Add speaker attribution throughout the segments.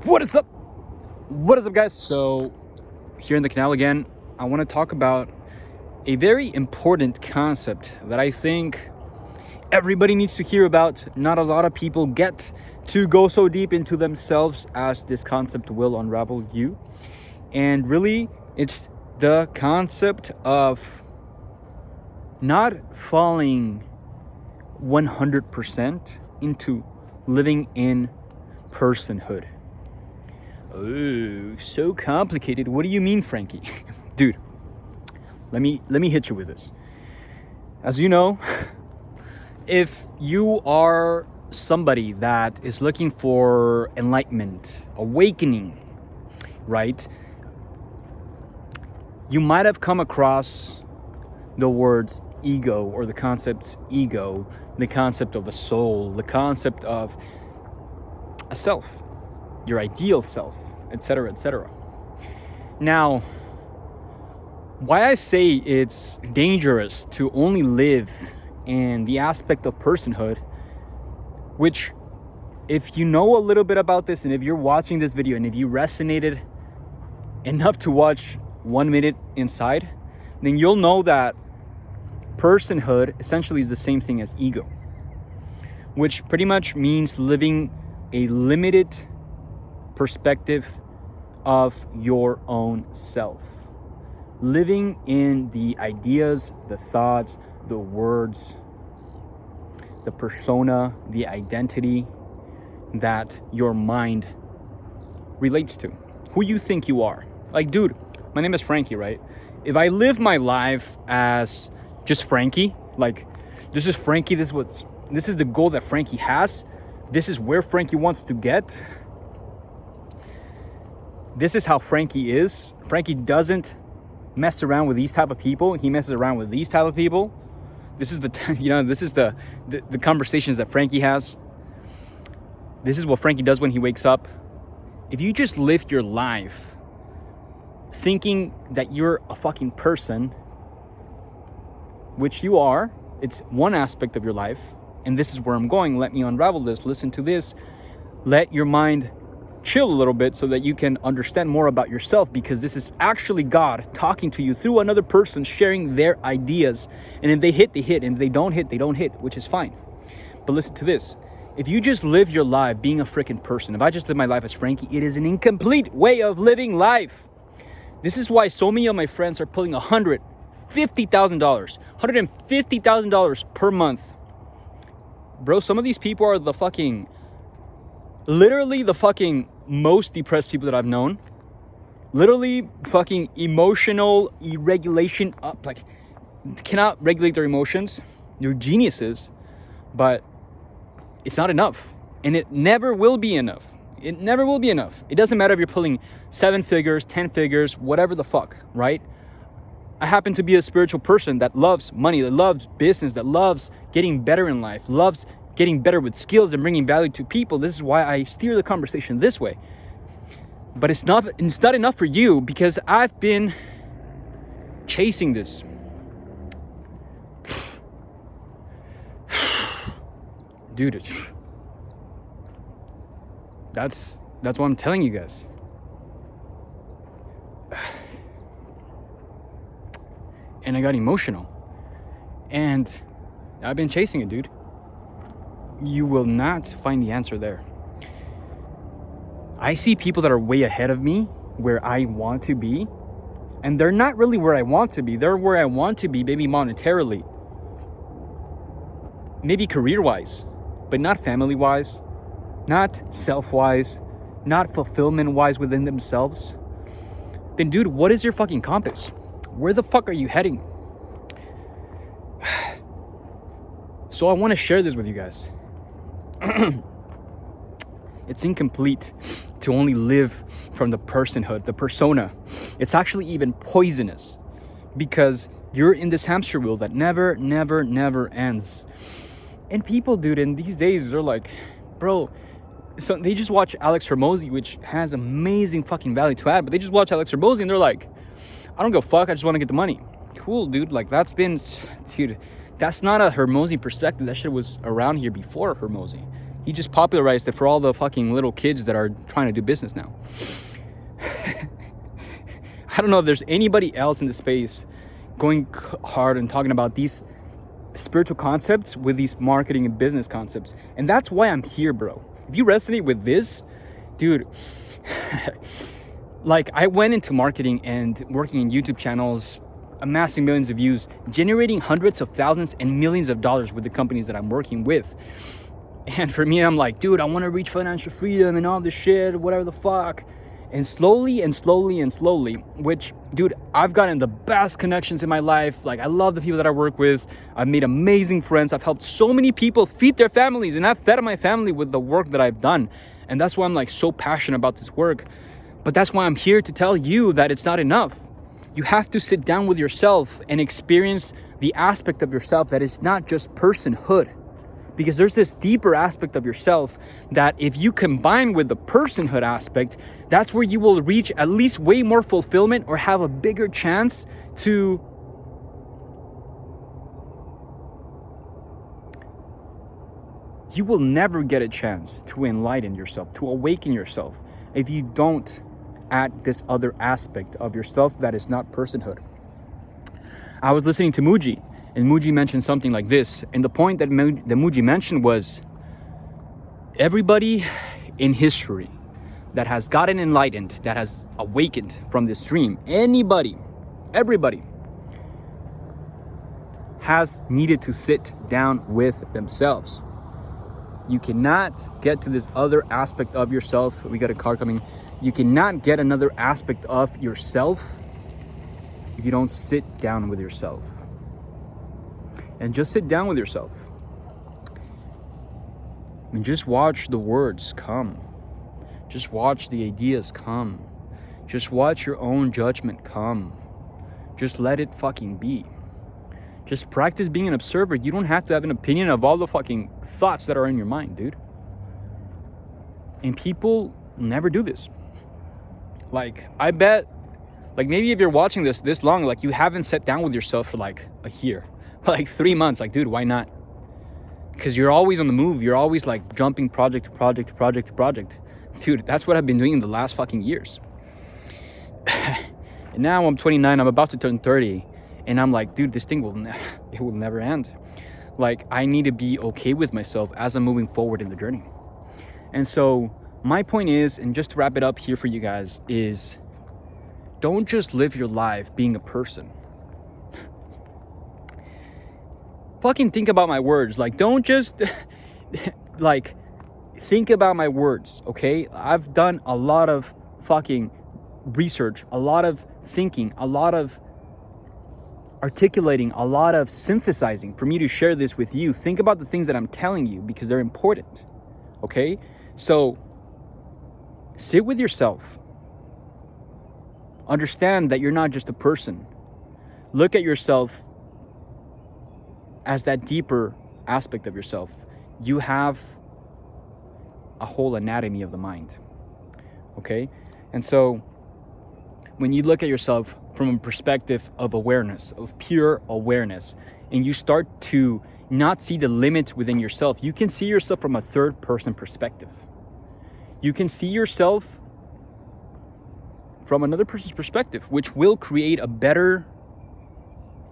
Speaker 1: What is up? What is up, guys? So here in the canal again, I want to talk about a very important concept that I think everybody needs to hear about. Not a lot of people get to go so deep into themselves as this concept will unravel you. And really, it's the concept of not falling 100% into living in personhood. Oh, so complicated. What do you mean, Frankie? Dude, let me hit you with this. As you know, if you are somebody that is looking for enlightenment, awakening, right? You might have come across the words ego, or the concepts ego, the concept of a soul, the concept of a self, your ideal self, etc., etc. Now, why I say it's dangerous to only live in the aspect of personhood, which, if you know a little bit about this, and if you're watching this video and if you resonated enough to watch 1 minute inside, then you'll know that personhood essentially is the same thing as ego, which pretty much means living a limited perspective of your own self, living in the ideas, the thoughts, the words, the persona, the identity that your mind relates to, who you think you are. Like, dude, my name is Frankie, right? If I live my life as just Frankie, like, this is Frankie, this is the goal that Frankie has, this is where Frankie wants to get, this is how Frankie is. Frankie doesn't mess around with these type of people. He messes around with these type of people. This is the conversations that Frankie has. This is what Frankie does when he wakes up. If you just live your life thinking that you're a fucking person, which you are, it's one aspect of your life, and this is where I'm going. Let me unravel this. Listen to this. Let your mind chill a little bit so that you can understand more about yourself, because this is actually God talking to you through another person, sharing their ideas. And if they hit, they hit. And if they don't hit, they don't hit, which is fine. But listen to this. If you just live your life being a freaking person, if I just live my life as Frankie, it is an incomplete way of living life. This is why so many of my friends are pulling $150,000 per month. Bro, some of these people are literally the fucking most depressed people that I've known. Literally fucking emotional irregulation up, like, cannot regulate their emotions. They're geniuses, but it's not enough, and it never will be enough. It never will be enough. It doesn't matter if you're pulling 7 figures, 10 figures, whatever the fuck, right? I happen to be a spiritual person that loves money, that loves business, that loves getting better in life, loves getting better with skills and bringing value to people. This is why I steer the conversation this way. But it's not enough for you, because I've been chasing this. Dude, that's what I'm telling you guys. And I got emotional. And I've been chasing it, dude. You will not find the answer there. I see people that are way ahead of me where I want to be, and they're not really where I want to be. They're where I want to be, maybe monetarily, maybe career-wise, but not family-wise, not self-wise, not fulfillment-wise within themselves. Then, dude, what is your fucking compass? Where the fuck are you heading? So I want to share this with you guys. It's incomplete to only live from the personhood, the persona. It's actually even poisonous, because you're in this hamster wheel that never ends. And people, dude, in these days, they're like, bro, so they just watch Alex Hormozy, which has amazing fucking value to add, but they just watch Alex Hormozy and they're like, I don't give a fuck, I just want to get the money. Cool, dude. Like, dude, that's not a Hormozy perspective. That shit was around here before Hormozy. He just popularized it for all the fucking little kids that are trying to do business now. I don't know if there's anybody else in the space going hard and talking about these spiritual concepts with these marketing and business concepts. And that's why I'm here, bro. If you resonate with this, dude, like I went into marketing and working in YouTube channels, amassing millions of views, generating hundreds of thousands and millions of dollars with the companies that I'm working with. And for me, I'm like, dude, I want to reach financial freedom and all this shit, whatever the fuck. And slowly, which, dude, I've gotten the best connections in my life. Like, I love the people that I work with. I've made amazing friends. I've helped so many people feed their families, and I've fed my family with the work that I've done. And that's why I'm like so passionate about this work. But that's why I'm here to tell you that it's not enough. You have to sit down with yourself and experience the aspect of yourself that is not just personhood. Because there's this deeper aspect of yourself that if you combine with the personhood aspect, that's where you will reach at least way more fulfillment or have a bigger chance to you will never get a chance to enlighten yourself, to awaken yourself, if you don't add this other aspect of yourself that is not personhood. I was listening to Muji, and Muji mentioned something like this. And the point that Muji mentioned was, everybody in history that has gotten enlightened, that has awakened from this dream, everybody has needed to sit down with themselves. You cannot get to this other aspect of yourself. We got a car coming. You cannot get another aspect of yourself if you don't sit down with yourself. And just sit down with yourself. And just watch the words come. Just watch the ideas come. Just watch your own judgment come. Just let it fucking be. Just practice being an observer. You don't have to have an opinion of all the fucking thoughts that are in your mind, dude. And people never do this. Like, I bet, like, maybe if you're watching this long, like, you haven't sat down with yourself for like a year, like 3 months. Like, dude, why not? Because you're always on the move. You're always like jumping project to project to project to project. Dude, that's what I've been doing in the last fucking years. And now I'm 29. I'm about to turn 30. And I'm like, dude, this thing will never end. Like, I need to be okay with myself as I'm moving forward in the journey. And so my point is, and just to wrap it up here for you guys, is don't just live your life being a person. Fucking think about my words. Like, don't just like think about my words, okay? I've done a lot of fucking research, a lot of thinking, a lot of articulating, a lot of synthesizing for me to share this with you. Think about the things that I'm telling you because they're important, okay? So sit with yourself. Understand that you're not just a person. Look at yourself as that deeper aspect of yourself. You have a whole anatomy of the mind, okay? And so when you look at yourself from a perspective of awareness, of pure awareness, and you start to not see the limits within yourself, you can see yourself from a third person perspective. You can see yourself from another person's perspective, which will create a better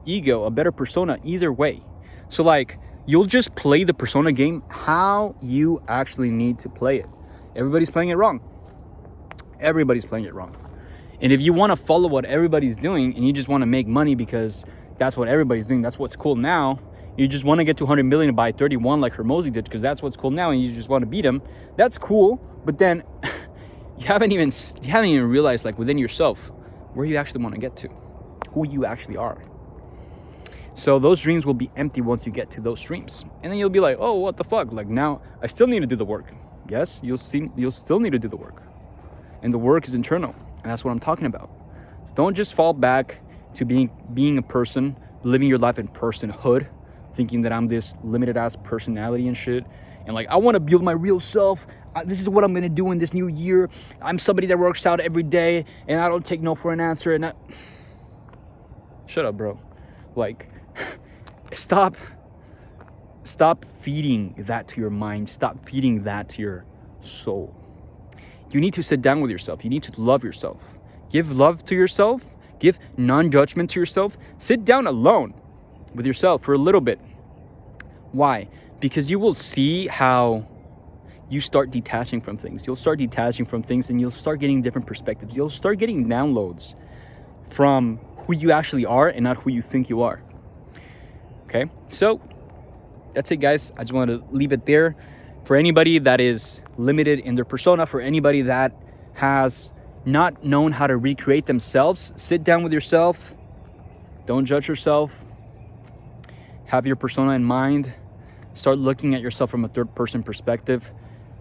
Speaker 1: ego, a better persona either way. So like, you'll just play the persona game how you actually need to play it. Everybody's playing it wrong. Everybody's playing it wrong. And if you want to follow what everybody's doing and you just want to make money because that's what everybody's doing, that's what's cool now, you just want to get to 100 million and buy 31 like Hermosi did because that's what's cool now, and you just want to beat him, that's cool. But then you haven't even realized, like, within yourself where you actually want to get to, who you actually are. So those dreams will be empty once you get to those dreams, and then you'll be like, oh, what the fuck, like, now I still need to do the work. Yes, you'll still need to do the work, and the work is internal. And that's what I'm talking about. So don't just fall back to being a person, living your life in personhood, thinking that I'm this limited ass personality and shit. And like, I want to build my real self. This is what I'm going to do in this new year. I'm somebody that works out every day and I don't take no for an answer. And shut up, bro. Like, stop Stop feeding that to your mind. Stop feeding that to your soul. You need to sit down with yourself. You need to love yourself. Give love to yourself. Give non-judgment to yourself. Sit down alone with yourself for a little bit. Why? Because you will see how you start detaching from things. You'll start detaching from things and you'll start getting different perspectives. You'll start getting downloads from who you actually are and not who you think you are. Okay? So that's it, guys. I just wanted to leave it there. For anybody that is limited in their persona, for anybody that has not known how to recreate themselves, sit down with yourself. Don't judge yourself. Have your persona in mind. Start looking at yourself from a third person perspective.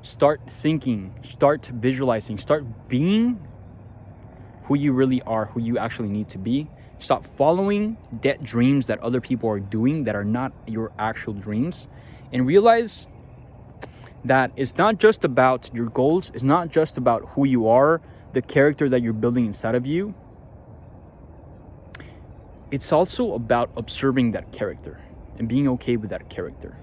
Speaker 1: Start thinking, start visualizing, start being who you really are, who you actually need to be. Stop following dead dreams that other people are doing that are not your actual dreams. And realize that it's not just about your goals. It's not just about who you are, the character that you're building inside of you. It's also about observing that character and being okay with that character.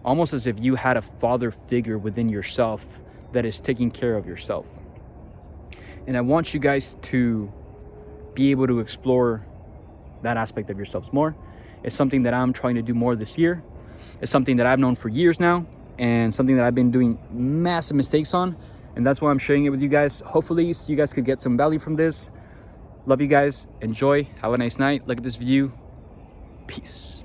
Speaker 1: Almost as if you had a father figure within yourself that is taking care of yourself. And I want you guys to be able to explore that aspect of yourselves more. It's something that I'm trying to do more this year. It's something that I've known for years now, and something that I've been doing massive mistakes on. And that's why I'm sharing it with you guys. Hopefully you guys could get some value from this. Love you guys. Enjoy. Have a nice night. Look at this view. Peace.